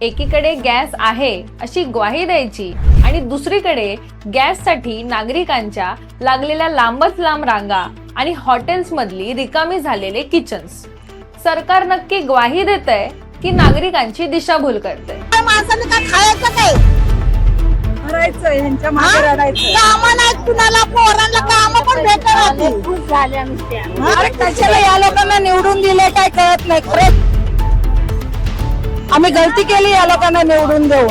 एकीकडे गॅस आहे अशी ग्वाही द्यायची आणि दुसरीकडे गॅससाठी नागरिकांच्या लागलेल्या लांबच लांब रांगा आणि हॉटेल्स मधली रिकामी झालेले किचन्स। सरकार नक्की ग्वाही देतंय की नागरिकांची दिशाभूल करतंय? माणसाने काय खायचं काय? रडायचं ह्यांच्या मागे रडायचं। कामं नाहीत कुणाला, पोरांना कामं पण भेटत अरे कशाला या लोकांना निवडून दिले काय कळत नाही। खरंच आम्ही गलती केली या लोकांना निवडून देऊन।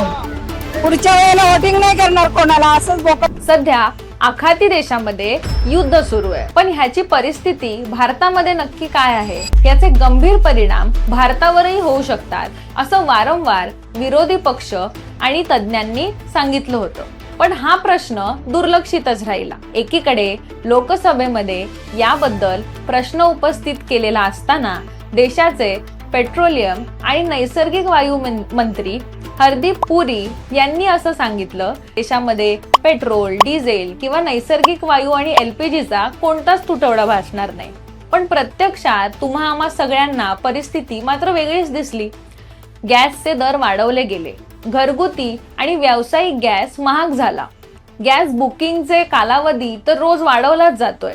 पुढच्या वेळेला वोटिंग नाही करणार कोणाला, असंच बोकत। सध्या आखाती देशामध्ये युद्ध सुरू आहे, पण ह्याची परिस्थिती भारतामध्ये नक्की काय आहे याचे गंभीर परिणाम भारतावरही होऊ शकतात असं वारंवार विरोधी पक्ष आणि तज्ञांनी सांगितलं होतं। पण हा प्रश्न दुर्लक्षितच राहिला। एकीकडे लोकसभेमध्ये याबद्दल प्रश्न उपस्थित केलेला असताना देशाचे पेट्रोलियम आणि नैसर्गिक वायू मंत्री हरदीप पुरी यांनी असं सांगितलं, देशामध्ये पेट्रोल, डिझेल किंवा नैसर्गिक वायू आणि LPGचा कोणताच तुटवडा भासणार नाही। पण प्रत्यक्षात तुम्हा आम्हा सगळ्यांना परिस्थिती मात्र वेगळीच दिसली। गॅसचे दर वाढवले गेले, घरगुती आणि व्यावसायिक गॅस महाग झाला, गॅस बुकिंगचे कालावधी तर रोज वाढवलाच जातोय।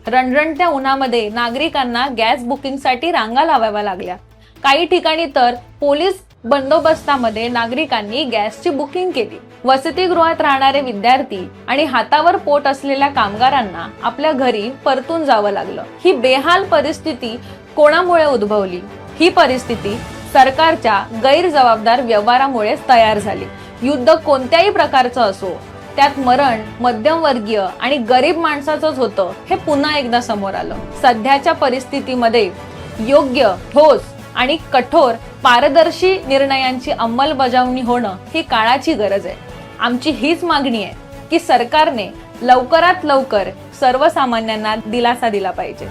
रणरणत्या उन्हामध्ये नागरिकांना गॅस बुकिंगसाठी रांगा लावाव्या लागल्या। काही ठिकाणी तर पोलीस बंदोबस्तामध्ये नागरिकांनी गॅसची बुकिंग केली। वसतिगृहात राहणारे विद्यार्थी आणि हातावर पोट असलेल्या कामगारांना आपल्या घरी परतून जावं लागलं। ही बेहाल परिस्थिती कोणामुळे उद्भवली? ही परिस्थिती सरकारच्या गैरजबाबदार व्यवहारामुळेच तयार झाली। युद्ध कोणत्याही प्रकारचं असो, त्यात मरण मध्यमवर्गीय आणि गरीब माणसाचंच होतं हे पुन्हा एकदा समोर आलं। सध्याच्या परिस्थितीमध्ये योग्य, ठोस आणि कठोर पारदर्शी निर्णयांची अंमलबजावणी होणं ही काळाची गरज आहे। आमची हीच मागणी आहे की सरकारने लवकरात लवकर सर्वसामान्यांना दिलासा दिला पाहिजे।